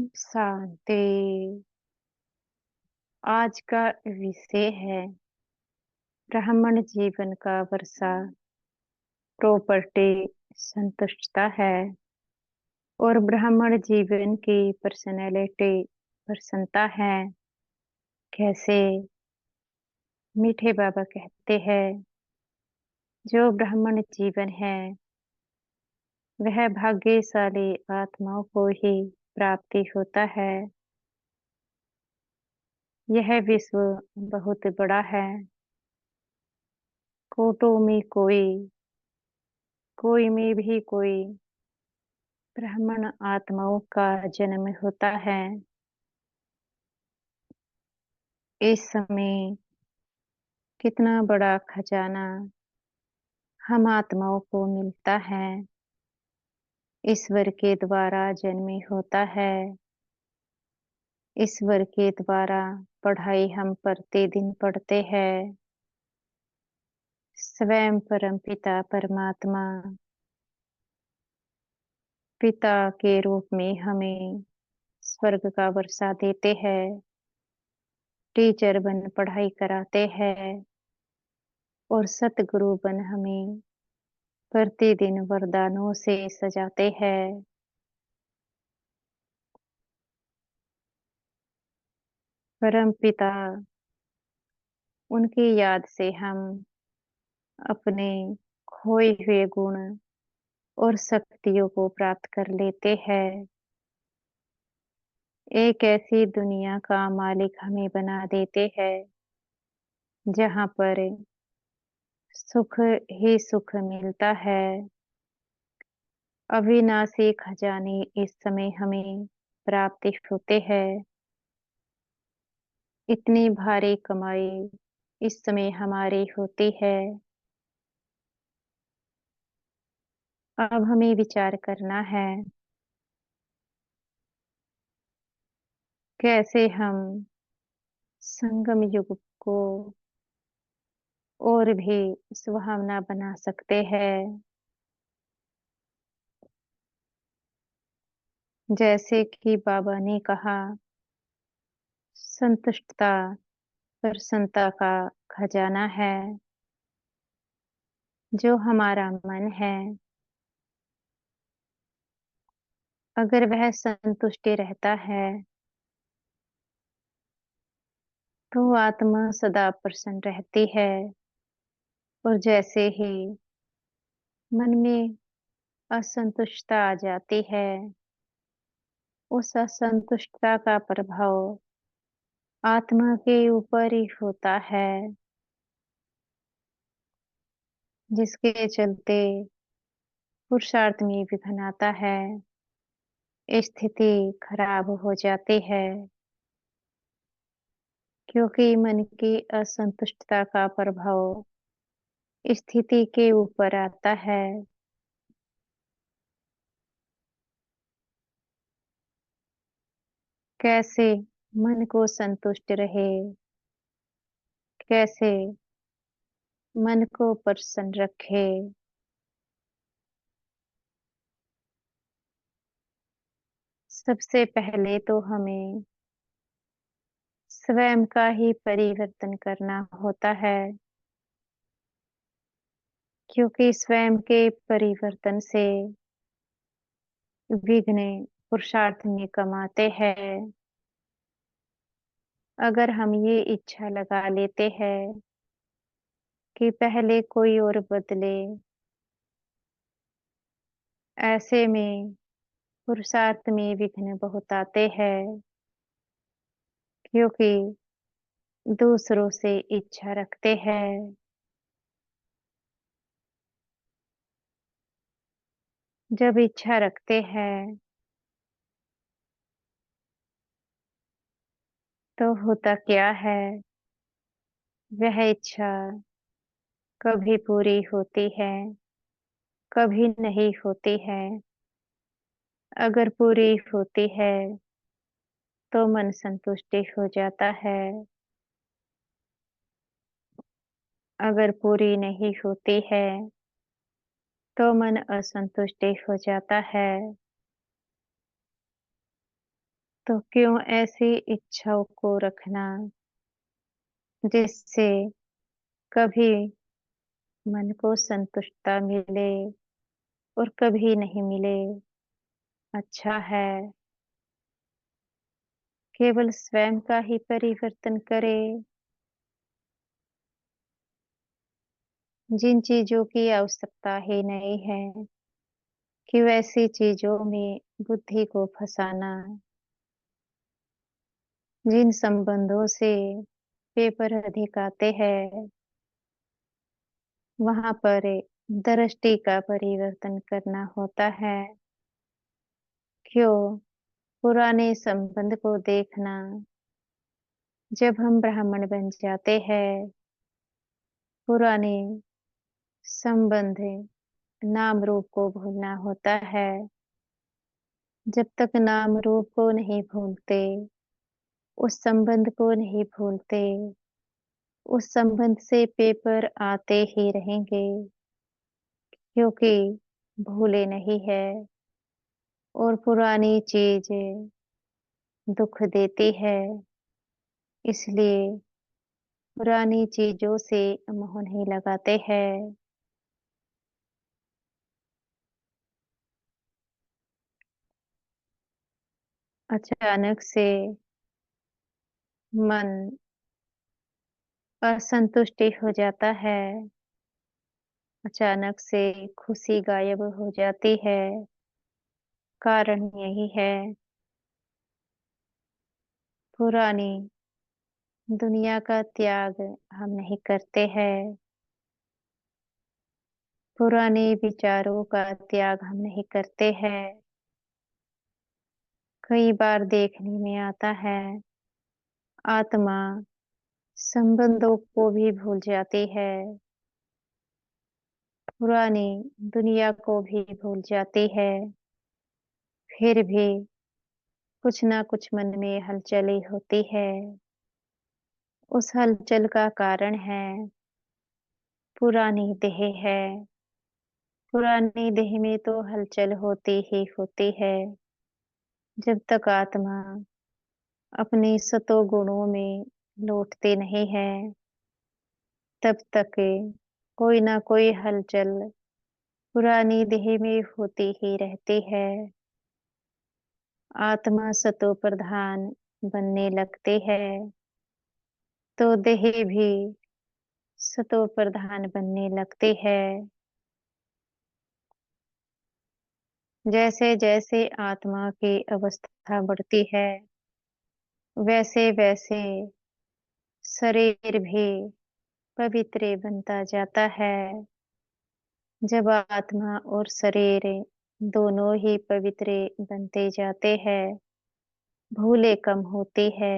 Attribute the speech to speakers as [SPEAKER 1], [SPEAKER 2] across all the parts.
[SPEAKER 1] शांति। आज का विषय है ब्राह्मण जीवन का वर्षा। प्रॉपर्टी संतुष्टता है और ब्राह्मण जीवन की पर्सनैलिटी प्रसन्नता है। कैसे? मीठे बाबा कहते हैं, जो ब्राह्मण जीवन है वह भाग्यशाली आत्माओं को ही प्राप्ति होता है। यह विश्व बहुत बड़ा है। कोटों में कोई में भी कोई ब्राह्मण आत्माओं का जन्म होता है। इस समय कितना बड़ा खजाना हम आत्माओं को मिलता है। ईश्वर के द्वारा जन्म होता है। ईश्वर के द्वारा पढ़ाई हम प्रतिदिन पढ़ते हैं। स्वयं परम पिता परमात्मा पिता के रूप में हमें स्वर्ग का वर्षा देते हैं। टीचर बन पढ़ाई कराते हैं और सतगुरु बन हमें प्रतिदिन वरदानों से सजाते हैं। परम पिता, उनकी याद से हम अपने खोए हुए गुण और शक्तियों को प्राप्त कर लेते हैं। एक ऐसी दुनिया का मालिक हमें बना देते हैं जहाँ पर सुख ही सुख मिलता है। अविनाशी खजाने इस समय हमें प्राप्ति होते हैं। इतनी भारी कमाई इस समय हमारी होती है। अब हमें विचार करना है, कैसे हम संगम युग को और भी सुहावना बना सकते हैं। जैसे कि बाबा ने कहा, संतुष्टता प्रसन्नता का खजाना है। जो हमारा मन है, अगर वह संतुष्टि रहता है तो आत्मा सदा प्रसन्न रहती है। और जैसे ही मन में असंतुष्टता आ जाती है, उस असंतुष्टता का प्रभाव आत्मा के ऊपर ही होता है, जिसके चलते पुरुषार्थ में विघ्न आता है। स्थिति खराब हो जाती है, क्योंकि मन की असंतुष्टता का प्रभाव स्थिति के ऊपर आता है। कैसे मन को संतुष्ट रहे, कैसे मन को प्रसन्न रखे। सबसे पहले तो हमें स्वयं का ही परिवर्तन करना होता है, क्योंकि स्वयं के परिवर्तन से विघ्न पुरुषार्थ में कमाते हैं। अगर हम ये इच्छा लगा लेते हैं कि पहले कोई और बदले, ऐसे में पुरुषार्थ में विघ्न बहुत आते हैं, क्योंकि दूसरों से इच्छा रखते हैं। जब इच्छा रखते हैं तो होता क्या है, वह इच्छा कभी पूरी होती है, कभी नहीं होती है। अगर पूरी होती है तो मन संतुष्टि हो जाता है। अगर पूरी नहीं होती है तो मन असंतुष्टि हो जाता है। तो क्यों ऐसी इच्छाओं को रखना जिससे कभी मन को संतुष्टता मिले और कभी नहीं मिले। अच्छा है केवल स्वयं का ही परिवर्तन करे। जिन चीजों की आवश्यकता ही नहीं है कि वैसी चीजों में बुद्धि को फंसाना। जिन संबंधों से पेपर अधिक आते हैं वहां पर दृष्टि का परिवर्तन करना होता है। क्यों पुराने संबंध को देखना। जब हम ब्राह्मण बन जाते हैं पुराने संबंध नाम रूप को भूलना होता है। जब तक नाम रूप को नहीं भूलते उस संबंध को नहीं भूलते उस संबंध से पेपर आते ही रहेंगे क्योंकि भूले नहीं है। और पुरानी चीज दुख देती है इसलिए पुरानी चीजों से मोह नहीं लगाते हैं। अचानक से मन असंतुष्टि हो जाता है। अचानक से खुशी गायब हो जाती है। कारण यही है पुरानी दुनिया का त्याग हम नहीं करते हैं। पुराने विचारों का त्याग हम नहीं करते हैं। कई बार देखने में आता है आत्मा संबंधों को भी भूल जाती है। पुरानी दुनिया को भी भूल जाती है। फिर भी कुछ ना कुछ मन में हलचल होती है। उस हलचल का कारण है पुरानी देह है। पुरानी देह में तो हलचल होती ही होती है। जब तक आत्मा अपने सतो गुणों में लौटती नहीं है तब तक कोई ना कोई हलचल पुरानी देह में होती ही रहती है। आत्मा सतो प्रधान बनने लगती है तो देह भी सतो प्रधान बनने लगती है। जैसे जैसे आत्मा की अवस्था बढ़ती है वैसे वैसे शरीर भी पवित्र बनता जाता है। जब आत्मा और शरीर दोनों ही पवित्र बनते जाते हैं भूले कम होती है।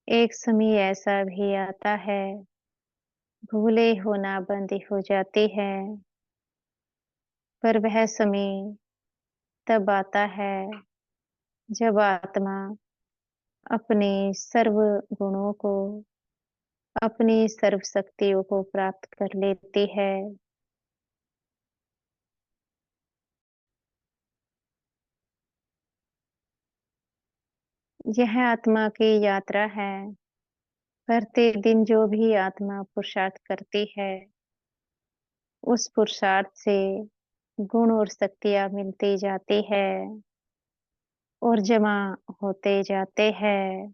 [SPEAKER 1] एक समय ऐसा भी आता है भूले होना बंद हो जाती है। पर वह समय तब आता है जब आत्मा अपने सर्व गुणों को अपनी सर्व शक्तियों को प्राप्त कर लेती है। यह आत्मा की यात्रा है। प्रतिदिन जो भी आत्मा पुरुषार्थ करती है उस पुरुषार्थ से गुण और शक्तियां मिलती जाती है और जमा होते जाते हैं।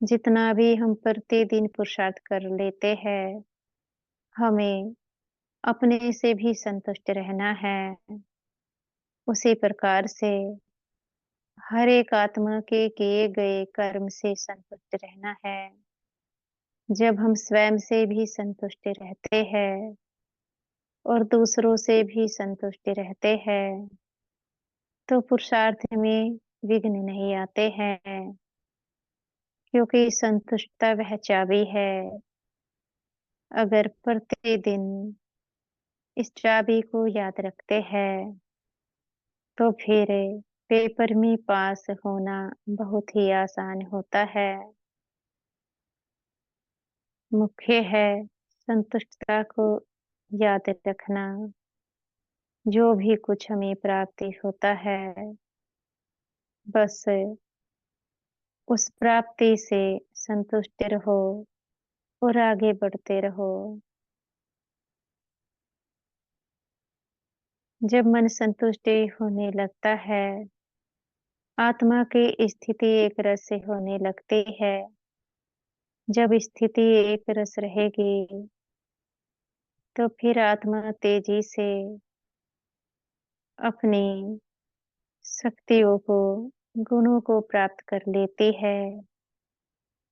[SPEAKER 1] जितना भी हम प्रतिदिन पुरुषार्थ कर लेते हैं हमें अपने से भी संतुष्ट रहना है। उसी प्रकार से हर एक आत्मा के किए गए कर्म से संतुष्ट रहना है। जब हम स्वयं से भी संतुष्ट रहते हैं और दूसरों से भी संतुष्ट रहते हैं तो पुरुषार्थ में विघ्न नहीं आते हैं क्योंकि संतुष्टता वह चाबी है। अगर प्रतिदिन इस चाबी को याद रखते हैं तो फिर पेपर में पास होना बहुत ही आसान होता है। मुख्य है संतुष्टता को याद रखना। जो भी कुछ हमें प्राप्ति होता है, बस उस प्राप्ति से संतुष्ट रहो और आगे बढ़ते रहो। जब मन संतुष्टि होने लगता है, आत्मा की स्थिति एक रस से होने लगती है। जब स्थिति एक रस रहेगी, तो फिर आत्मा तेजी से अपनी शक्तियों को, गुणों को प्राप्त कर लेती है।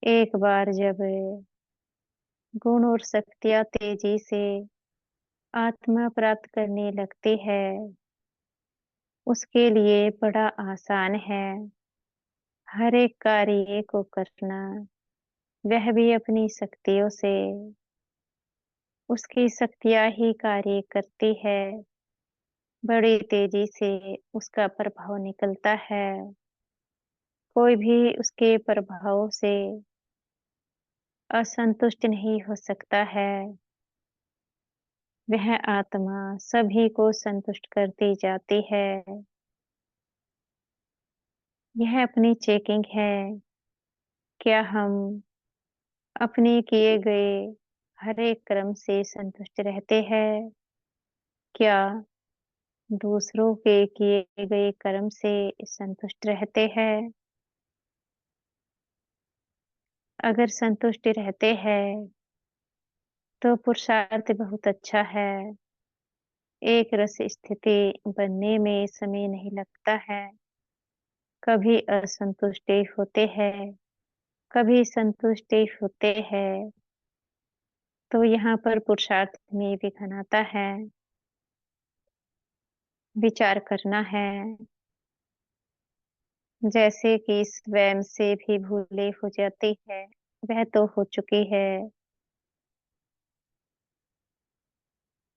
[SPEAKER 1] एक बार जब गुण और शक्तियाँ तेजी से आत्मा प्राप्त करने लगती है, उसके लिए बड़ा आसान है हर एक कार्य को करना। वह भी अपनी शक्तियों से। उसकी शक्तियाँ ही कार्य करती है। बड़ी तेजी से उसका प्रभाव निकलता है। कोई भी उसके प्रभाव से असंतुष्ट नहीं हो सकता है। वह आत्मा सभी को संतुष्ट करती जाती है। यह अपनी चेकिंग है। क्या हम अपने किए गए हर एक कर्म से संतुष्ट रहते हैं? क्या दूसरों के किए गए कर्म से संतुष्ट रहते हैं? अगर संतुष्ट रहते हैं, तो पुरुषार्थ बहुत अच्छा है। एक रस स्थिति बनने में समय नहीं लगता है। कभी असंतुष्टि होते हैं, कभी संतुष्टि होते हैं। तो यहाँ पर पुरुषार्थ में विघ्न आता है। विचार करना है। जैसे कि स्वयं से भी भूलें हो जाती है, वह तो हो चुकी है।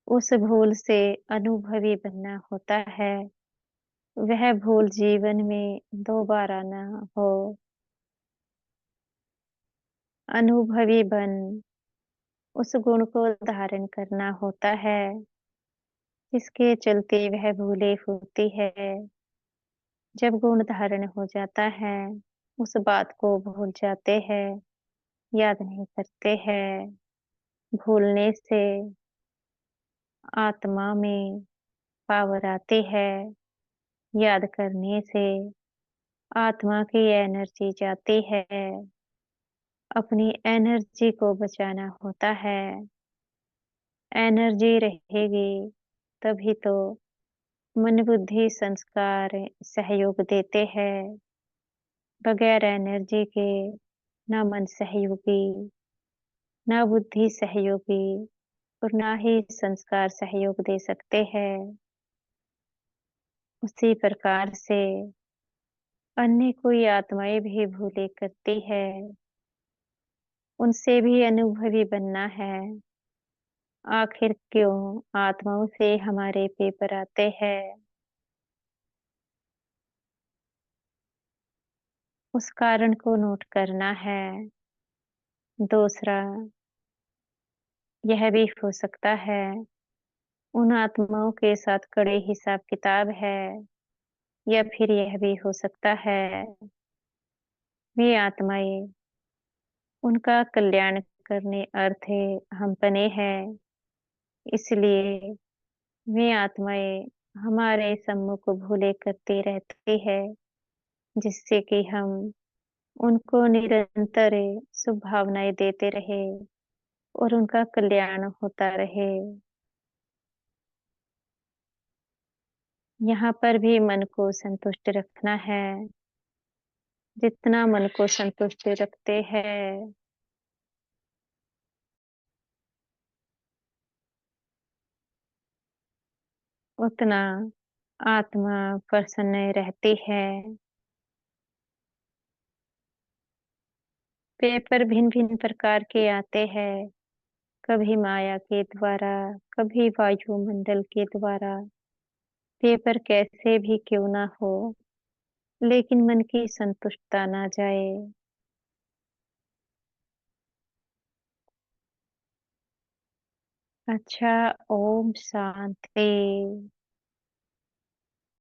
[SPEAKER 1] उस भूल से अनुभवी बनना होता है। वह भूल जीवन में दोबारा ना हो। अनुभवी बन उस गुण को धारण करना होता है, जिसके चलते वह भूले होती है। जब गुण धारण हो जाता है, उस बात को भूल जाते हैं, याद नहीं करते हैं। भूलने से आत्मा में पावर आती है। याद करने से आत्मा की एनर्जी जाती है। अपनी एनर्जी को बचाना होता है। एनर्जी रहेगी तभी तो मन बुद्धि संस्कार सहयोग देते हैं। बगैर एनर्जी के ना मन सहयोगी, ना बुद्धि सहयोगी और ना ही संस्कार सहयोग दे सकते हैं। उसी प्रकार से अन्य कोई आत्माएं भी भूले करती है। उनसे भी अनुभवी बनना है। आखिर क्यों आत्माओं से हमारे पेपर आते हैं? उस कारण को नोट करना है। दूसरा, यह भी हो सकता है उन आत्माओं के साथ कड़े हिसाब किताब है, या फिर यह भी हो सकता है वे आत्माएं उनका कल्याण करने अर्थ हम बने हैं, इसलिए वे आत्माएं हमारे सम्मुख भूले करती रहती है, जिससे कि हम उनको निरंतर शुभ भावनाएं देते रहे और उनका कल्याण होता रहे। यहाँ पर भी मन को संतुष्ट रखना है। जितना मन को संतुष्ट रखते हैं, उतना आत्मा प्रसन्न रहती है। पेपर भिन्न भिन्न प्रकार के आते हैं। कभी माया के द्वारा, कभी वायुमंडल के द्वारा। पेपर कैसे भी क्यों ना हो, लेकिन मन की संतुष्टता ना जाए। अच्छा, ओम शांति।